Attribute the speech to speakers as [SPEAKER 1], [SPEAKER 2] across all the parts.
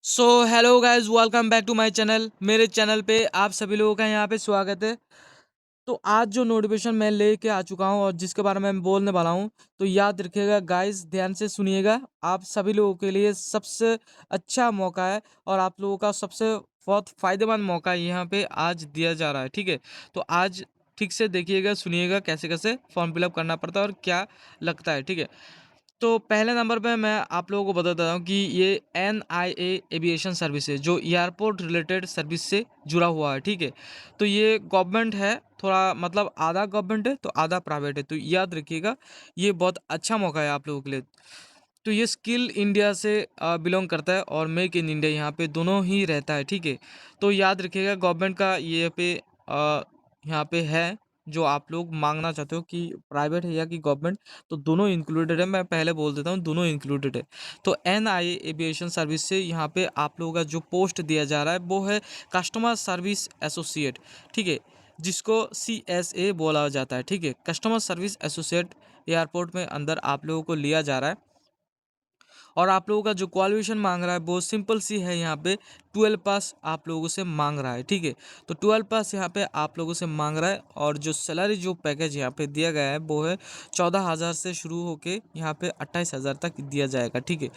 [SPEAKER 1] So hello guys, welcome back to my channel. मेरे channel पे आप सभी लोगों का यहाँ पे स्वागत है। तो आज जो नोटिफिकेशन मैं लेके आ चुका हूँ और जिसके बारे में मैं बोलने वाला हूँ, तो याद रखिएगा गाइज, ध्यान से सुनिएगा। आप सभी लोगों के लिए सबसे अच्छा मौका है और आप लोगों का सबसे बहुत फायदेमंद मौका यहाँ पे आज दिया जा रहा है। ठीक है, तो आज ठीक से देखिएगा, सुनिएगा कैसे कैसे फॉर्म फिलअप करना पड़ता है और क्या लगता है। ठीक है, तो पहले नंबर पे मैं आप लोगों को बता देता हूँ कि ये NIA एविएशन सर्विस है, जो एयरपोर्ट रिलेटेड सर्विस से जुड़ा हुआ है। ठीक है, तो ये गवर्नमेंट है, थोड़ा मतलब आधा गवर्नमेंट है तो आधा प्राइवेट है। तो याद रखिएगा, ये बहुत अच्छा मौका है आप लोगों के लिए। तो ये स्किल इंडिया से बिलोंग करता है और मेक इन इंडिया यहाँ पे दोनों ही रहता है। ठीक है, तो याद रखिएगा गवर्नमेंट का ये पे यहाँ पे है, जो आप लोग मांगना चाहते हो कि प्राइवेट है या कि गवर्नमेंट, तो दोनों इंक्लूडेड है। मैं पहले बोल देता हूँ, दोनों इंक्लूडेड है। तो NIA एविएशन सर्विस से यहाँ पे आप लोगों का जो पोस्ट दिया जा रहा है वो है कस्टमर सर्विस एसोसिएट। ठीक है, जिसको CSA बोला जाता है। ठीक है, कस्टमर सर्विस एसोसिएट एयरपोर्ट में अंदर आप लोगों को लिया जा रहा है। और आप लोगों का जो क्वालिफिकेशन मांग रहा है वो सिंपल सी है, यहाँ पे 12 पास आप लोगों से मांग रहा है। ठीक है, तो 12 पास यहाँ पे आप लोगों से मांग रहा है। और जो सैलरी जो पैकेज यहाँ पे दिया गया है वो है 14,000 से शुरू होके यहाँ पे 28,000 तक दिया जाएगा। ठीक है,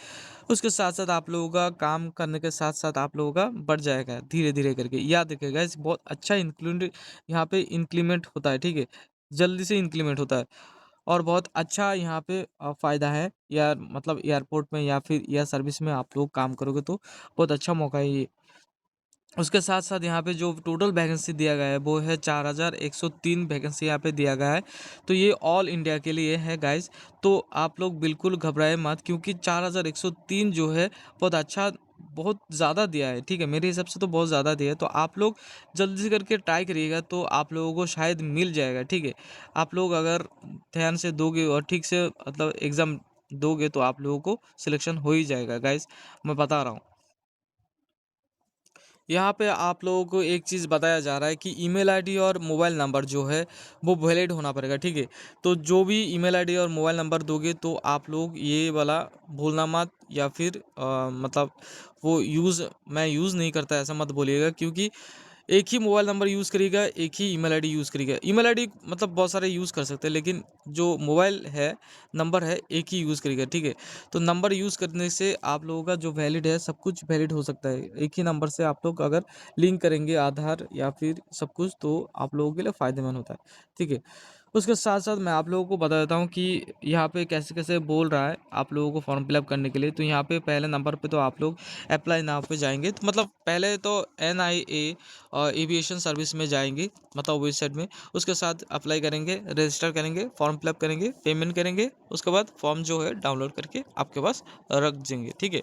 [SPEAKER 1] उसके साथ साथ आप लोगों का काम करने के साथ साथ आप लोगों का बढ़ जाएगा धीरे धीरे करके। याद रखिएगा, इस बहुत अच्छा इंक्लूड यहाँ पे इंक्रीमेंट होता है। ठीक है, जल्दी से इंक्रीमेंट होता है और बहुत अच्छा यहाँ पे फ़ायदा है। या मतलब एयरपोर्ट में या फिर एयर सर्विस में आप लोग काम करोगे तो बहुत अच्छा मौका है ये। उसके साथ साथ यहाँ पे जो टोटल वैकेंसी दिया गया है वो है 4,103 वैकेंसी यहाँ पे दिया गया है। तो ये ऑल इंडिया के लिए है गाइज। तो आप लोग बिल्कुल घबराए मत, क्योंकि 4,103 जो है बहुत अच्छा, बहुत ज़्यादा दिया है। ठीक है, मेरे हिसाब से तो बहुत ज़्यादा दिया है। तो आप लोग जल्दी से करके ट्राई करिएगा तो आप लोगों को शायद मिल जाएगा। ठीक है, आप लोग अगर ध्यान से दोगे और ठीक से मतलब एग्ज़ाम दोगे तो आप लोगों को सिलेक्शन हो ही जाएगा गाइज, मैं बता रहा हूँ। यहाँ पे आप लोगों को एक चीज़ बताया जा रहा है कि ईमेल आईडी और मोबाइल नंबर जो है वो वैलिड होना पड़ेगा। ठीक है, तो जो भी ईमेल आईडी और मोबाइल नंबर दोगे तो आप लोग ये वाला भूलना मत, या फिर मतलब वो मैं यूज़ नहीं करता ऐसा मत बोलिएगा, क्योंकि एक ही मोबाइल नंबर यूज़ करिएगा, एक ही ईमेल आईडी यूज़ करिएगा। ईमेल आईडी मतलब बहुत सारे यूज़ कर सकते हैं, लेकिन जो मोबाइल है, नंबर है, एक ही यूज़ करिएगा। ठीक है, तो नंबर यूज़ करने से आप लोगों का जो वैलिड है सब कुछ वैलिड हो सकता है। एक ही नंबर से आप लोग अगर लिंक करेंगे आधार या फिर सब कुछ, तो आप लोगों के लिए फ़ायदेमंद होता है। ठीक है, उसके साथ साथ मैं आप लोगों को बता देता हूँ कि यहाँ पे कैसे कैसे बोल रहा है आप लोगों को फॉर्म फिलअप करने के लिए। तो यहाँ पे पहले नंबर पे तो आप लोग अप्लाई नाउ पे जाएंगे, तो मतलब पहले तो NIA एविएशन सर्विस में जाएंगे, मतलब वेबसाइट में। उसके साथ अप्लाई करेंगे, रजिस्टर करेंगे, फॉर्म फिलअप करेंगे, पेमेंट करेंगे। उसके बाद फॉर्म जो है डाउनलोड करके आपके पास रख देंगे। ठीक है,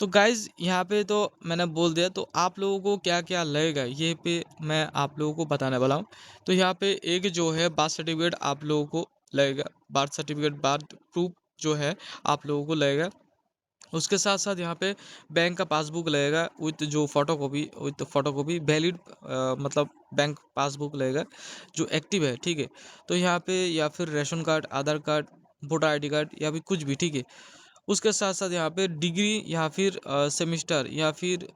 [SPEAKER 1] तो गाइज यहाँ पे तो मैंने बोल दिया। तो आप लोगों को क्या क्या लगेगा ये पे मैं आप लोगों को बताने वाला हूँ। तो यहाँ पे एक जो है बर्थ सर्टिफिकेट आप लोगों को लगेगा, बर्थ सर्टिफिकेट, बर्थ प्रूफ जो है आप लोगों को लगेगा। उसके साथ साथ यहाँ पे बैंक का पासबुक लगेगा विथ फोटोकॉपी वैलिड, मतलब बैंक पासबुक लगेगा जो एक्टिव है। ठीक है, तो यहाँ पे या फिर रेशन कार्ड, आधार कार्ड, वोटर ID कार्ड या फिर कुछ भी। ठीक है, उसके साथ साथ यहाँ पे डिग्री या फिर सेमिस्टर या फिर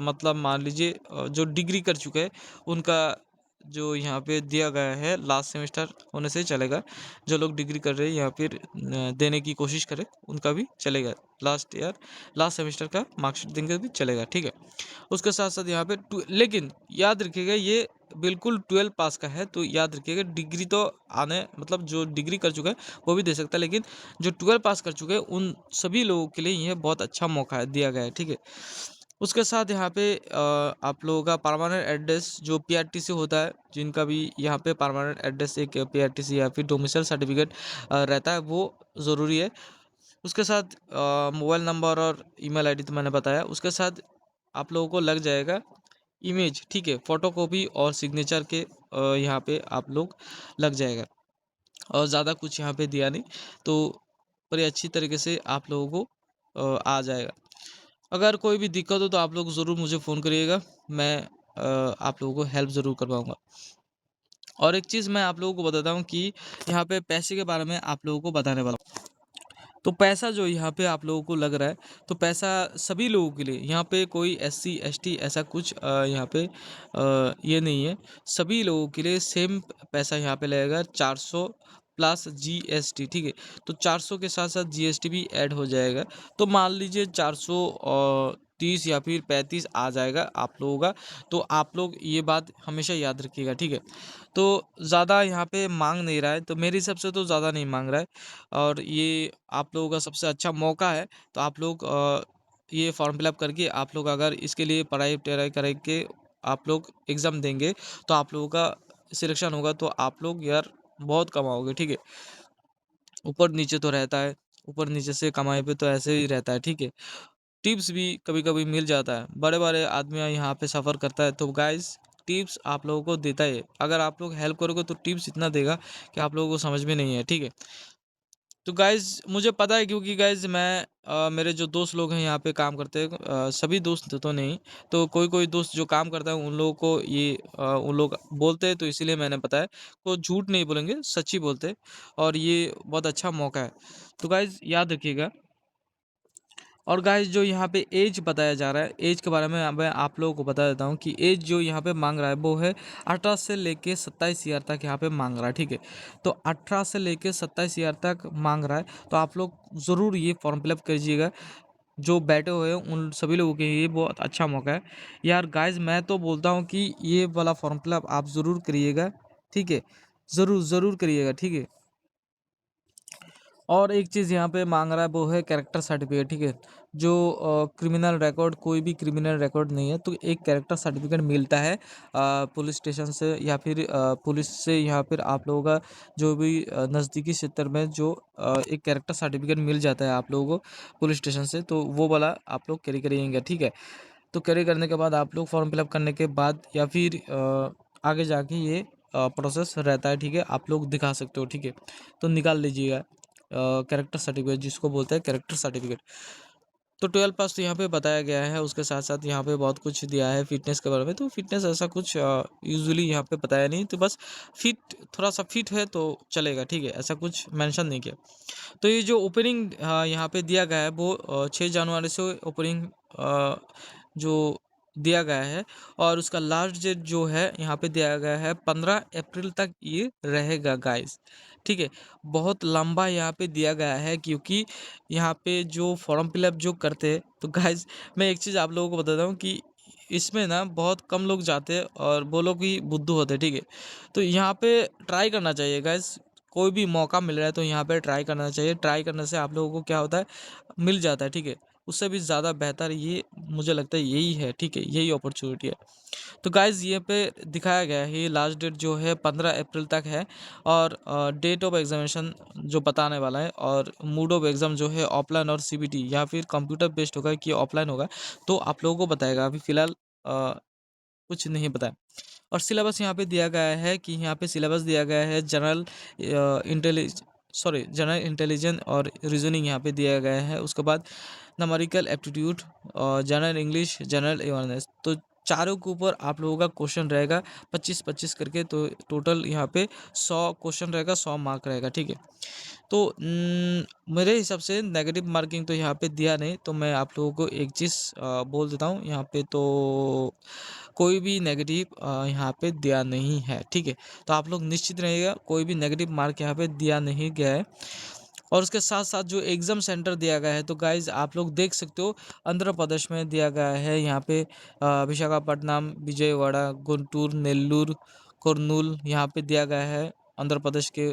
[SPEAKER 1] मतलब मान लीजिए जो डिग्री कर चुके हैं उनका जो यहाँ पे दिया गया है लास्ट सेमेस्टर होने से चलेगा। जो लोग डिग्री कर रहे हैं या फिर देने की कोशिश करें उनका भी चलेगा। लास्ट सेमेस्टर का मार्कशीट देंगे भी चलेगा। ठीक है, उसके साथ साथ यहाँ पे लेकिन याद रखिएगा ये बिल्कुल 12 पास का है। तो याद रखिएगा डिग्री तो आने मतलब जो डिग्री कर चुका है वो भी दे सकता है, लेकिन जो 12 पास कर चुके हैं उन सभी लोगों के लिए यह बहुत अच्छा मौका है दिया गया है। ठीक है, उसके साथ यहाँ पे आप लोगों का परमानेंट एड्रेस जो PRTC होता है, जिनका भी यहाँ पे परमानेंट एड्रेस एक PRTC या फिर डोमिसाइल सर्टिफिकेट रहता है, वो ज़रूरी है। उसके साथ मोबाइल नंबर और ईमेल आईडी तो मैंने बताया। उसके साथ आप लोगों को लग जाएगा इमेज। ठीक है, फोटोकॉपी और सिग्नेचर के यहाँ पे आप लोग लग जाएगा, और ज़्यादा कुछ यहाँ पे दिया नहीं। तो बड़ी अच्छी तरीके से आप लोगों को आ जाएगा। अगर कोई भी दिक्कत हो तो आप लोग ज़रूर मुझे फ़ोन करिएगा, मैं आप लोगों को हेल्प ज़रूर करवाऊँगा। और एक चीज़ मैं आप लोगों को बताता हूँ कि यहाँ पे पैसे के बारे में आप लोगों को बताने वाला हूँ। तो पैसा जो यहाँ पे आप लोगों को लग रहा है, तो पैसा सभी लोगों के लिए, यहाँ पे कोई एससी एसटी ऐसा कुछ यहाँ पे ये नहीं है। सभी लोगों के लिए सेम पैसा यहाँ पे लगेगा, 400 प्लस जीएसटी, ठीक है। तो 400 के साथ साथ जीएसटी भी ऐड हो जाएगा। तो मान लीजिए 430 या फिर 35 आ जाएगा आप लोगों का। तो आप लोग ये बात हमेशा याद रखिएगा, ठीक है। तो ज़्यादा यहाँ पे मांग नहीं रहा है, तो मेरे हिसाब से तो ज़्यादा नहीं मांग रहा है। और ये आप लोगों का सबसे अच्छा मौका है। तो आप लोग ये फॉर्म फिलअप करके आप लोग अगर इसके लिए पढ़ाई वढ़ाई करके आप लोग एग्ज़ाम देंगे, तो आप लोगों का सिलेक्शन होगा, तो आप लोग यार बहुत कमाओगे, ठीक है। ऊपर नीचे तो रहता है, ऊपर नीचे से कमाई पे तो ऐसे ही रहता है, ठीक है। टिप्स भी कभी कभी मिल जाता है, बड़े बड़े आदमी यहाँ पे सफ़र करता है, तो गाइस टिप्स आप लोगों को देता है। अगर आप लोग हेल्प करोगे तो टिप्स इतना देगा कि आप लोगों को समझ में नहीं है, ठीक है। तो गाइज़ मुझे पता है, क्योंकि गाइज़ मैं मेरे जो दोस्त लोग हैं यहाँ पे काम करते हैं, सभी दोस्त तो नहीं, तो कोई कोई दोस्त जो काम करता है उन लोगों को ये उन लोग बोलते हैं, तो इसीलिए मैंने बताया। वो झूठ नहीं बोलेंगे, सच ही बोलते हैं। और ये बहुत अच्छा मौका है, तो गाइज़ याद रखिएगा। और गाइस जो यहाँ पे एज बताया जा रहा है, एज के बारे में मैं आप लोगों को बता देता हूँ कि एज जो यहाँ पे मांग रहा है वो है 18 से लेके 27 ईयर तक यहाँ पे मांग रहा है, ठीक है। तो 18 से लेके 27 ईयर तक मांग रहा है, तो आप लोग ज़रूर ये फॉर्म फिलअप कीजिएगा। जो बैठे हुए हैं उन सभी लोगों के लिए बहुत अच्छा मौका है यार। गाइज मैं तो बोलता हूँ कि ये वाला फॉर्म फिलअप आप ज़रूर करिएगा, ठीक है। ज़रूर ज़रूर करिएगा, ठीक है। और एक चीज़ यहाँ पे मांग रहा है वो है कैरेक्टर सर्टिफिकेट, ठीक है। जो क्रिमिनल रिकॉर्ड, कोई भी क्रिमिनल रिकॉर्ड नहीं है, तो एक कैरेक्टर सर्टिफिकेट मिलता है पुलिस स्टेशन से, या फिर पुलिस से, या फिर आप लोगों का जो भी नज़दीकी क्षेत्र में जो एक कैरेक्टर सर्टिफिकेट मिल जाता है आप लोगों को पुलिस स्टेशन से, तो वो वाला आप लोग कैरी करिएंगे, ठीक है। तो कैरी करने के बाद आप लोग फॉर्म फिलअप करने के बाद या फिर आगे जाके ये प्रोसेस रहता है, ठीक है। आप लोग दिखा सकते हो, ठीक है। तो निकाल लीजिएगा कैरेक्टर सर्टिफिकेट, जिसको बोलते हैं कैरेक्टर सर्टिफिकेट। तो 12 पास तो यहाँ पे बताया गया है, उसके साथ साथ यहाँ पे बहुत कुछ दिया है फिटनेस के बारे में। तो फिटनेस ऐसा कुछ यूजुअली यहाँ पे बताया नहीं, तो बस फिट, थोड़ा सा फिट है तो चलेगा, ठीक है। ऐसा कुछ मेंशन नहीं किया। तो ये जो ओपनिंग यहाँ पे दिया गया है वो 6 जनवरी से ओपनिंग जो दिया गया है। और उसका लास्ट डेट जो है यहाँ पे दिया गया है 15 अप्रैल तक ये रहेगा गाइस, ठीक है। बहुत लंबा यहाँ पे दिया गया है, क्योंकि यहाँ पे जो फॉर्म फिलअप जो करते हैं, तो गाइस मैं एक चीज़ आप लोगों को बताता हूँ कि इसमें ना बहुत कम लोग जाते हैं और वो लोग ही बुद्धू होते हैं, ठीक है। तो यहाँ पे ट्राई करना चाहिए गाइस। कोई भी मौका मिल रहा है तो यहाँ पे ट्राई करना चाहिए। ट्राई करने से आप लोगों को क्या होता है, मिल जाता है, ठीक है। उससे भी ज़्यादा बेहतर ये मुझे लगता है यही है, ठीक है। यही अपॉर्चुनिटी है। तो गाइज़ ये पे दिखाया गया है, ये लास्ट डेट जो है 15 अप्रैल तक है। और डेट ऑफ एग्जामिनेशन जो बताने वाला है, और मोड ऑफ एग्ज़ाम जो है ऑफलाइन और सीबीटी या फिर कंप्यूटर बेस्ड होगा कि ऑफलाइन होगा, तो आप लोगों को बताएगा। अभी फ़िलहाल कुछ नहीं बताया। और सिलेबस यहाँ पे दिया गया है कि यहाँ पे सिलेबस दिया गया है जनरल इंटेलिजेंस और रीजनिंग यहाँ पे दिया गया है। उसके बाद न्यूमेरिकल एप्टीट्यूड और जनरल इंग्लिश, जनरल अवेयरनेस, तो चारों के ऊपर आप लोगों का क्वेश्चन रहेगा 25-25 करके। तो टोटल यहाँ पे 100 क्वेश्चन रहेगा, 100 मार्क रहेगा, ठीक है। तो मेरे हिसाब से नेगेटिव मार्किंग तो यहाँ पे दिया नहीं, तो मैं आप लोगों को एक चीज़ बोल देता हूँ यहाँ पे, तो कोई भी नेगेटिव यहाँ पे दिया नहीं है, ठीक है। तो आप लोग निश्चित रहिएगा, कोई भी नेगेटिव मार्क यहाँ पे दिया नहीं गया है। और उसके साथ साथ जो एग्ज़ाम सेंटर दिया गया है, तो गाइज़ आप लोग देख सकते हो, आंध्र प्रदेश में दिया गया है। यहाँ पे विशाखापट्टनम, विजयवाड़ा, गुंटूर, नेल्लूर, कुर्नूल यहाँ पे दिया गया है आंध्र प्रदेश के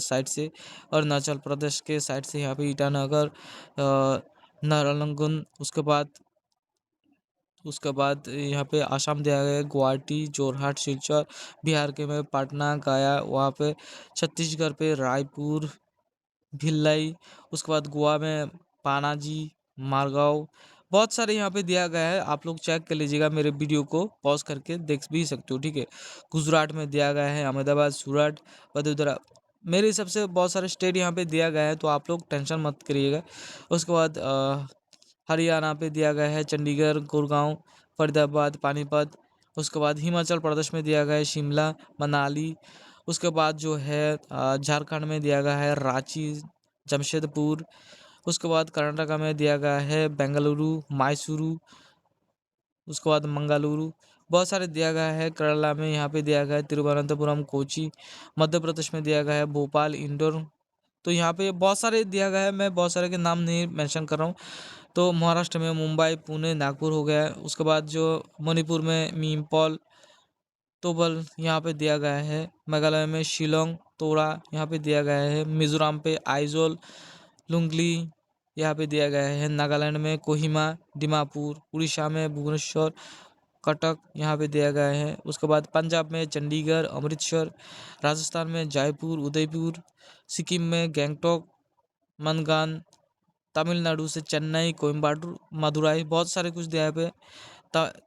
[SPEAKER 1] साइड से। और अरुणाचल प्रदेश के साइड से यहाँ पे ईटानगर, नारायणगुन, उसके बाद यहाँ पे आसाम दिया गया है, गुवाहाटी, जोरहाट, सिलचर। बिहार के में पटना, गया, वहाँ पे छत्तीसगढ़ पे रायपुर, भिलाई। उसके बाद गोवा में पानाजी, मारगांव, बहुत सारे यहाँ पे दिया गया है। आप लोग चेक कर लीजिएगा, मेरे वीडियो को पॉज करके देख भी सकते हो, ठीक है। गुजरात में दिया गया है, अहमदाबाद, सूरत, वडोदरा। मेरे हिसाब से बहुत सारे स्टेट यहाँ पे दिया गया है, तो आप लोग टेंशन मत करिएगा। उसके बाद हरियाणा पे दिया गया है, चंडीगढ़, गुड़गांव, फरीदाबाद, पानीपत। उसके बाद हिमाचल प्रदेश में दिया गया है, शिमला, मनाली। उसके बाद जो है झारखंड में दिया गया है, रांची, जमशेदपुर। उसके बाद कर्नाटका में दिया गया है बेंगलुरु, मैसूरू, उसके बाद मंगलुरु, बहुत सारे दिया गया है। केरला में यहाँ पे दिया गया है तिरुवनंतपुरम, कोची। मध्य प्रदेश में दिया गया है भोपाल, इंदौर। तो यहाँ पे बहुत सारे दिया गया है, मैं बहुत सारे के नाम नहीं मेंशन कर रहा हूँ। तो महाराष्ट्र में मुंबई, पुणे, नागपुर हो गया है। उसके बाद जो मणिपुर में मीमपॉल, तोबल यहाँ पे दिया गया है। मेघालय में शिलोंग, तोड़ा यहाँ पे दिया गया है। मिजोरम पे आइजोल, लुंगली यहाँ पे दिया गया है। नागालैंड में कोहिमा, दिमापुर। उड़ीसा में भुवनेश्वर, कटक यहाँ पे दिया गया है। उसके बाद पंजाब में चंडीगढ़, अमृतसर। राजस्थान में जयपुर, उदयपुर। सिक्किम में गैंगटॉक, मनगान। तमिलनाडु से चेन्नई, कोयम्बटूर, मदुराई, बहुत सारे कुछ दिया है पे।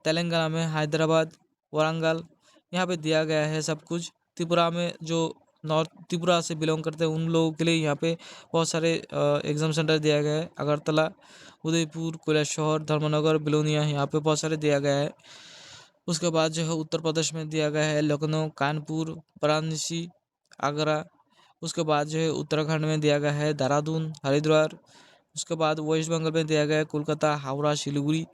[SPEAKER 1] तेलंगाना में हैदराबाद, वारंगल यहाँ पे दिया गया है सब कुछ। त्रिपुरा में जो नॉर्थ त्रिपुरा से बिलोंग करते हैं उन लोगों के लिए यहाँ पे बहुत सारे एग्ज़ाम सेंटर दिया गया है। अगरतला, उदयपुर, कैलाशहर, धर्मनगर, बिलोनिया यहाँ पे बहुत सारे दिया गया है। उसके बाद जो है उत्तर प्रदेश में दिया गया है लखनऊ, कानपुर, वाराणसी, आगरा। उसके बाद जो है उत्तराखंड में दिया गया है देहरादून, हरिद्वार। उसके बाद वेस्ट बंगाल में दिया गया है कोलकाता, हावड़ा, सिलीगुड़ी।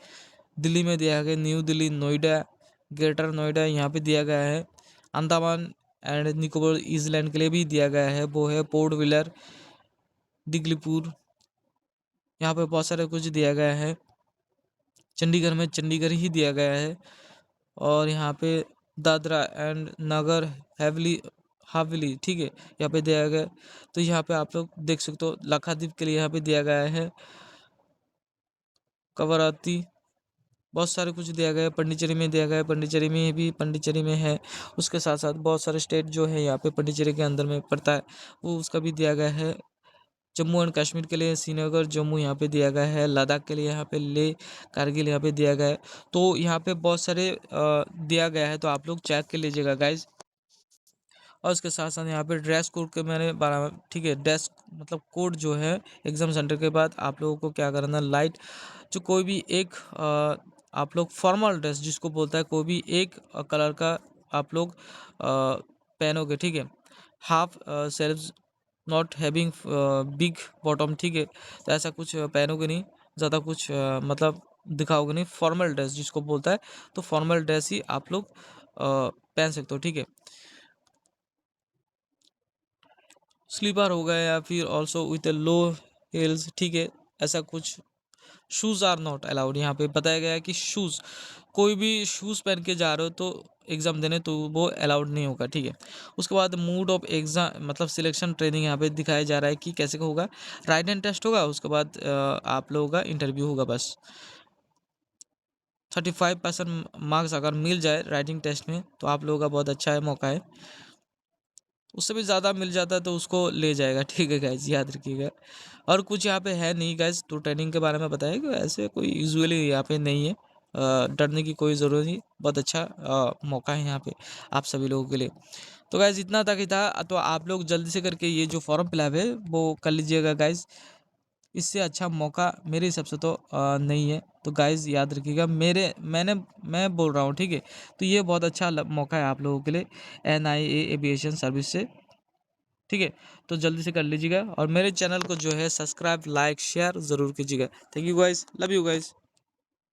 [SPEAKER 1] दिल्ली में दिया गया न्यू दिल्ली, नोएडा, ग्रेटर नोएडा यहाँ पे दिया गया है। अंडमान एंड निकोबार आइलैंड के लिए भी दिया गया है, वो है पोर्ट ब्लेयर, दिगलीपुर। यहाँ पे बहुत सारे कुछ दिया गया है। चंडीगढ़ में चंडीगढ़ ही दिया गया है। और यहाँ पे दादरा एंड नगर हवेली, ठीक है, यहाँ पे दिया गया है। तो यहाँ पे आप लोग देख सकते हो लक्षद्वीप के लिए यहाँ पे दिया गया है कवरत्ती। बहुत सारे कुछ दिया गया है। पंडिचेरी में दिया गया है, पंडिचेरी में भी पंडिचेरी में है। उसके साथ साथ बहुत सारे स्टेट जो है यहाँ पे पंडिचेरी के अंदर में पड़ता है, वो उसका भी दिया गया है। जम्मू एंड कश्मीर के लिए श्रीनगर, जम्मू यहाँ पे दिया गया है। लद्दाख के लिए यहाँ पे लेह, कारगिल यहाँ पे दिया गया है। तो यहाँ पे बहुत सारे दिया गया है, तो आप लोग चेक कर लीजिएगा गाइज। और उसके साथ साथ यहाँ पे ड्रेस कोड के मैंने बारे में, ठीक है, ड्रेस मतलब कोड जो है एग्ज़ाम सेंटर के बाद आप लोगों को क्या करना, लाइट जो कोई भी एक आप लोग फॉर्मल ड्रेस जिसको बोलता है, कोई भी एक कलर का आप लोग पहनोगे, ठीक है। Half self not having big bottom, ठीक है, तो ऐसा कुछ पहनोगे नहीं, ज़्यादा कुछ मतलब दिखाओगे नहीं। फॉर्मल ड्रेस जिसको बोलता है, तो फॉर्मल ड्रेस ही आप लोग पहन सकते हो, ठीक है। स्लीपर हो गया या फिर ऑल्सो विथ लो हील्स, ठीक है, ऐसा कुछ। शूज़ आर नॉट अलाउड, यहाँ पे बताया गया है कि शूज़, कोई भी शूज़ पहन के जा रहे हो तो एग्ज़ाम देने, तो वो अलाउड नहीं होगा, ठीक है। उसके बाद मूड ऑफ एग्ज़ाम मतलब सिलेक्शन ट्रेनिंग यहाँ पे दिखाया जा रहा है कि कैसे होगा। राइटिंग टेस्ट होगा, उसके बाद आप लोगों का इंटरव्यू होगा बस। 35% मार्क्स अगर मिल जाए राइटिंग टेस्ट में तो आप लोगों का बहुत अच्छा है, मौका है। उससे भी ज़्यादा मिल जाता है तो उसको ले जाएगा, ठीक है गाइज, याद रखिएगा। और कुछ यहाँ पे है नहीं गाइज, तो ट्रेनिंग के बारे में बताया कि ऐसे कोई यूजुअली यहाँ पे नहीं है, डरने की कोई ज़रूरत नहीं। बहुत अच्छा मौका है यहाँ पे आप सभी लोगों के लिए। तो गाइज इतना तक ही था, तो आप लोग जल्दी से करके ये जो फॉर्म फिलअप है वो कर लीजिएगा गाइज। इससे अच्छा मौका मेरे हिसाब से तो नहीं है। तो गाइज याद रखिएगा, मैं बोल रहा हूँ, ठीक है। तो ये बहुत अच्छा मौका है आप लोगों के लिए NIA एविएशन सर्विस से, ठीक है। तो जल्दी से कर लीजिएगा और मेरे चैनल को जो है सब्सक्राइब, लाइक, शेयर ज़रूर कीजिएगा। Thank you guys, love you guys.